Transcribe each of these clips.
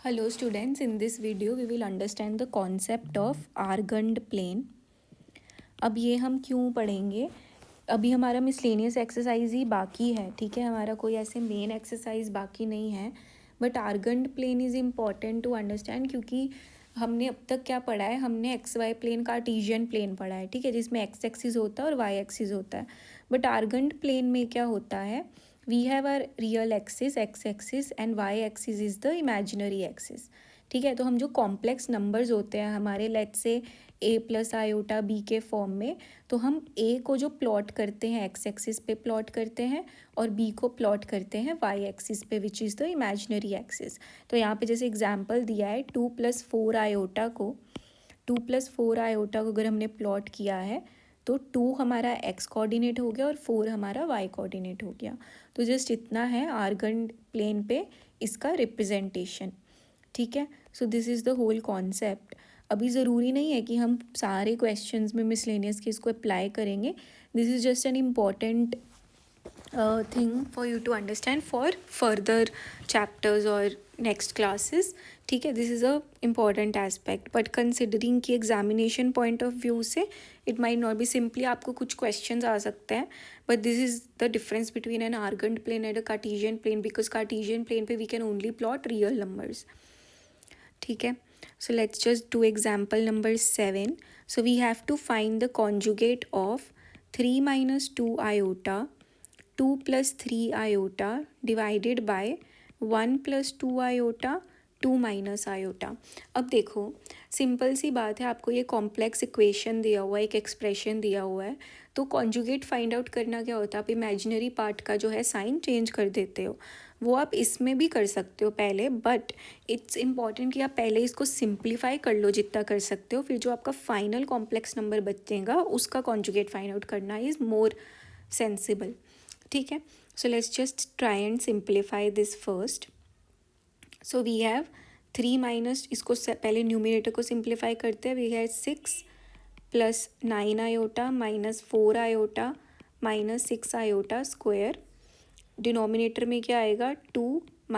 Hello students, in this video we will understand the concept of argand plane. अब ये हम क्यों पढ़ेंगे? अभी हमारा मिसलेनियस एक्सरसाइज ही बाकी है, ठीक है, हमारा कोई ऐसे मेन एक्सरसाइज बाकी नहीं है, but Argand plane is important to understand क्योंकि हमने अब तक क्या पढ़ा है, हमने x y plane Cartesian plane पढ़ा है, ठीक है, जिसमें एक्स एक्सिस होता है और वाई एक्सिस होता है। बट आर्गंड प्लेन में क्या होता है, we have are real axis x axis and y axis is the imaginary axis, ठीक है। तो हम जो कॉम्प्लेक्स नंबर्स होते हैं हमारे, let's say a plus iota b के फॉर्म में, तो हम ए को जो प्लॉट करते हैं एक्स एक्सिस पे प्लॉट करते हैं और बी को प्लॉट करते हैं वाई एक्सिस पे, which is the imaginary axis. तो यहाँ पे जैसे एग्जांपल दिया है 2+4 आयोटा को, 2+4 आयोटा को अगर हमने प्लॉट किया है तो 2 हमारा एक्स कोऑर्डिनेट हो गया और 4 हमारा वाई कोऑर्डिनेट हो गया। तो जस्ट इतना है आर्गन प्लेन पे इसका रिप्रेजेंटेशन, ठीक है। So this is the whole concept. अभी ज़रूरी नहीं है कि हम सारे क्वेश्चंस में मिसलेनियस के इसको अप्लाई करेंगे, this is just an important thing for you to understand for further chapters और नेक्स्ट क्लासेस, ठीक है। This is a important aspect, but considering कि एग्जामिनेशन पॉइंट ऑफ व्यू से it might not be simply, आपको कुछ questions आ सकते हैं, but this is the difference between an Argand plane and a Cartesian plane, because Cartesian plane पे we can only plot real numbers, ठीक है। So let's just do example number 7. So we have to find the conjugate of 3 - 2 iota 2+3 iota divided by 1+2 iota 2 - iota. अब देखो simple सी बात है, आपको ये complex equation दिया हुआ है, एक एक्सप्रेशन दिया हुआ है, तो कॉन्जुगेट फाइंड आउट करना क्या होता है, आप इमेजिनरी पार्ट का जो है साइन चेंज कर देते हो, वो आप इसमें भी कर सकते हो पहले, बट इट्स इम्पॉर्टेंट कि आप पहले इसको सिंप्लीफाई कर लो जितना कर सकते हो, फिर जो आपका फाइनल कॉम्प्लेक्स नंबर बचेगा उसका कॉन्जुगेट फाइंड आउट करना इज़ मोर सेंसिबल, ठीक है। So let's just try and simplify this first. So we have 3 minus, इसको पहले न्यूमिनेटर को सिंप्लीफाई करते हैं, we have 6+9 iota -4 iota -6 iota square, denominator में क्या आएगा 2 -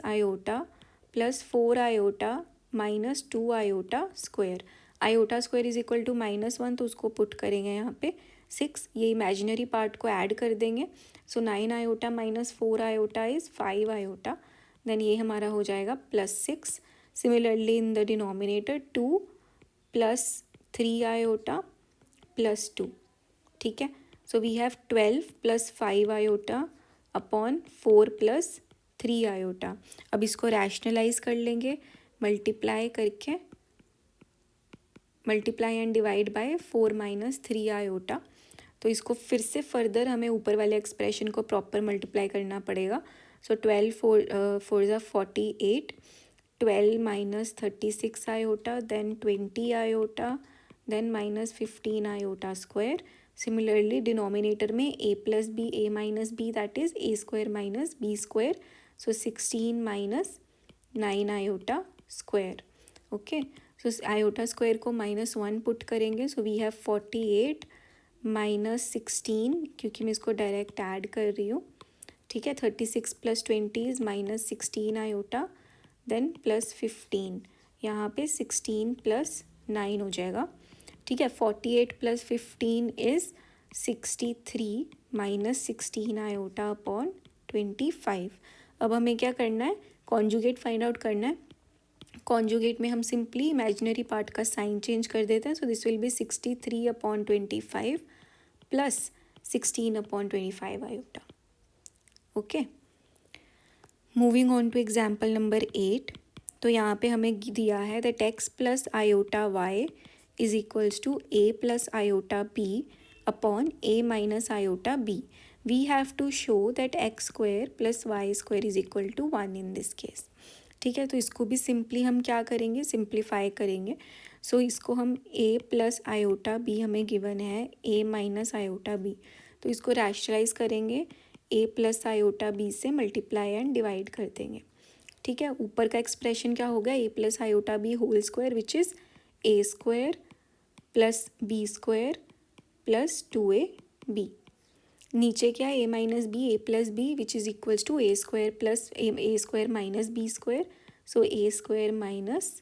iota +4 iota -2 iota square, iota square is equal to -1, तो उसको पुट करेंगे यहाँ पे 6, ये इमेजिनरी पार्ट को ऐड कर देंगे, so 9 iota -4 iota is 5 iota, then ये हमारा हो जाएगा +6. Similarly in the denominator 2+3 iota +2, ठीक है। So we have 12 + 5 iota upon 4+3 iota. अब इसको रैशनलाइज कर लेंगे, मल्टीप्लाई करके, multiply and divide by 4 - 3 iota, तो इसको फिर से फर्दर हमें ऊपर वाले एक्सप्रेशन को प्रॉपर मल्टीप्लाई करना पड़ेगा। सो 12 4 ज़ा 48, 12 - 36 iota, then 20 iota, then -15 iota square. Similarly denominator में a + b a - b, that is a² - b square, so 16 - 9 iota square, okay. So iota square को -1 पुट करेंगे, सो वी हैव 48 -16, क्योंकि मैं इसको डायरेक्ट ऐड कर रही हूँ, ठीक है। 36 + 20 इज़ -16 आयोटा, देन +15, यहाँ पे 16 + 9 हो जाएगा, ठीक है। 48 + 15 इज़ 63 -16 आयोटा अपॉन 25. अब हमें क्या करना है, कॉन्जुगेट फाइंड आउट करना है। कॉन्जुगेट में हम सिंपली इमेजिनरी पार्ट का साइन चेंज कर देते हैं, so this will be 63 upon 25 plus 16 upon 25 iota, okay. Moving on to example number 8. तो यहाँ पे हमें दिया है that x + iota y is equals to a + iota b upon a - iota b. We have to show that x² + y² is equal to 1 in this case, ठीक है। तो इसको भी सिंपली हम क्या करेंगे, सिंप्लीफाई करेंगे। सो इसको हम a + आयोटा b हमें गिवन है a - आयोटा b, तो इसको रैशनलाइज करेंगे, a + आयोटा b से मल्टीप्लाई एंड डिवाइड कर देंगे, ठीक है। ऊपर का एक्सप्रेशन क्या होगा, a + iota b whole square which is a² + b² + 2ab, नीचे क्या है a - b a + b which is equals to a² + a² - b², so a square minus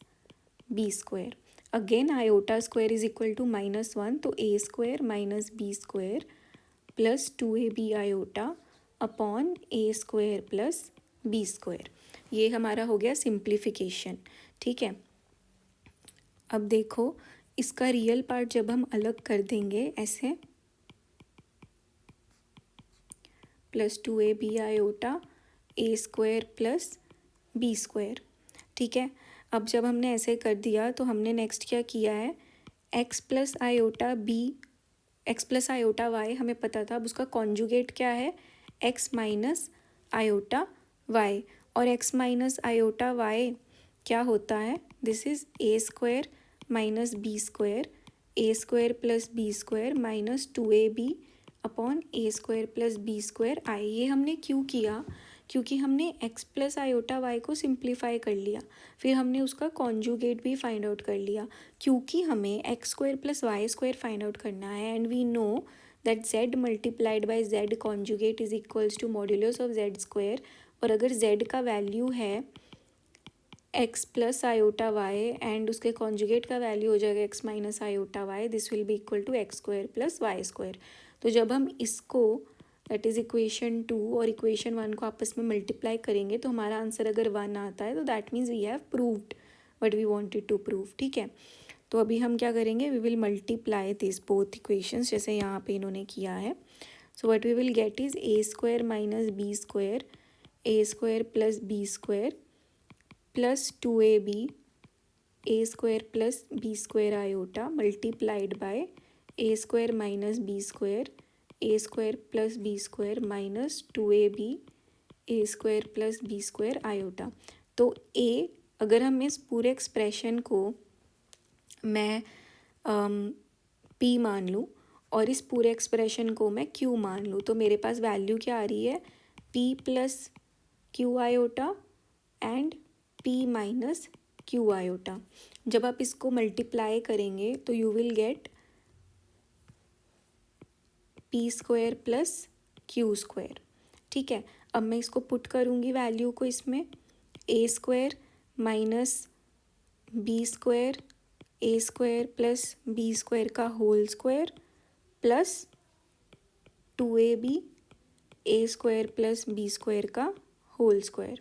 b square. Again iota square is equal to -1, तो a square minus b square plus 2ab iota upon a square plus b square. ये हमारा हो गया simplification. ठीक है, अब देखो इसका रियल पार्ट जब हम अलग कर देंगे ऐसे, प्लस 2ab आयोटा ए स्क्वायर प्लस बी स्क्वायर. ठीक है, अब जब हमने ऐसे कर दिया तो हमने नेक्स्ट क्या किया है, x plus iota b, x plus iota y हमें पता था. अब उसका कॉन्जुगेट क्या है, एक्स माइनस आयोटा वाई. और एक्स माइनस आयोटा वाई क्या होता है, this is a square minus b square, a square plus b square minus 2ab upon a square plus b square i. ये हमने क्यों किया, क्योंकि हमने x प्लस आयोटा वाई को सिंप्लीफाई कर लिया, फिर हमने उसका कॉन्जुगेट भी फाइंड आउट कर लिया, क्योंकि हमें x square plus y square find out करना है. And we know that z multiplied by z conjugate is equals to modulus of z square. और अगर z का वैल्यू है x plus iota y and उसके कॉन्जुगेट का value हो जाएगा x minus iota y, this will be equal to x square plus y square. तो जब हम इसको दैट इज़ इक्वेशन 2 और इक्वेशन 1 को आपस में मल्टीप्लाई करेंगे तो हमारा आंसर अगर 1 आता है तो that means we have proved what we wanted to prove. ठीक है, तो अभी हम क्या करेंगे, we will multiply this both equations जैसे यहाँ पे इन्होंने किया है. So what we will get is a square minus b square, a square plus b square plus 2ab a square plus b square iota multiplied by a square minus b square, a square plus b square minus 2ab a square plus b square iota. तो a, अगर हम इस पूरे expression को मैं p मान लूँ और इस पूरे एक्सप्रेशन को मैं q मान लूँ, तो मेरे पास वैल्यू क्या आ रही है, p plus Q iota and p minus Q iota. जब आप इसको मल्टीप्लाई करेंगे तो you will get P square plus Q square. ठीक है, अब मैं इसको पुट करूँगी वैल्यू को इसमें, ए square minus b square, a square plus b square का whole square plus 2ab a square plus b square का होल स्क्वायर.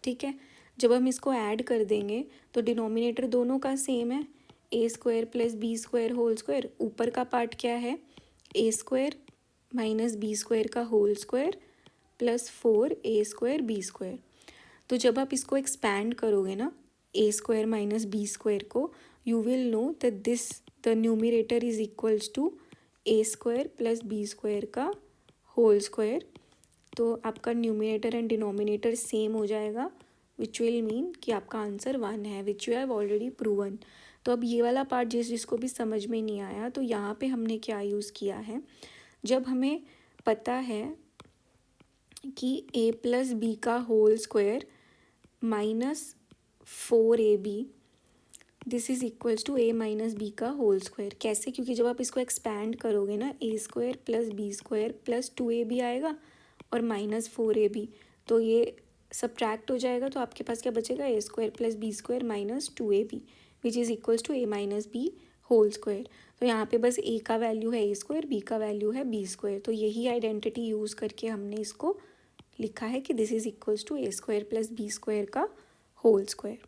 ठीक है, जब हम इसको ऐड कर देंगे तो डिनोमिनेटर दोनों का सेम है, a square plus b square whole square. ऊपर का पार्ट क्या है, a square minus b square का whole square plus 4 a square b square. तो जब आप इसको एक्सपैंड करोगे ना a square minus b square को, you will know that this the numerator is equals to a square plus b square का whole square. तो आपका न्यूमरेटर एंड डिनोमिनेटर सेम हो जाएगा, विच विल मीन कि आपका आंसर 1 है, which you have already proven. तो अब ये वाला पार्ट जिसको भी समझ में नहीं आया, तो यहाँ पे हमने क्या यूज़ किया है, जब हमें पता है कि a प्लस बी का whole square minus 4ab this is equals to a minus b का होल स्क्वायर. कैसे, क्योंकि जब आप इसको एक्सपैंड करोगे ना, a square plus b square plus 2ab आएगा और माइनस 4ab, तो ये सब्ट्रैक्ट हो जाएगा, तो आपके पास क्या बचेगा, a square plus b square minus 2ab which is equals to a minus b whole square. तो यहाँ पे बस ए का वैल्यू है ए स्क्वायर, बी का वैल्यू है बी स्क्वायर. तो यही आइडेंटिटी यूज़ करके हमने इसको लिखा है कि this is equals to a square plus b square का होल स्क्वायर.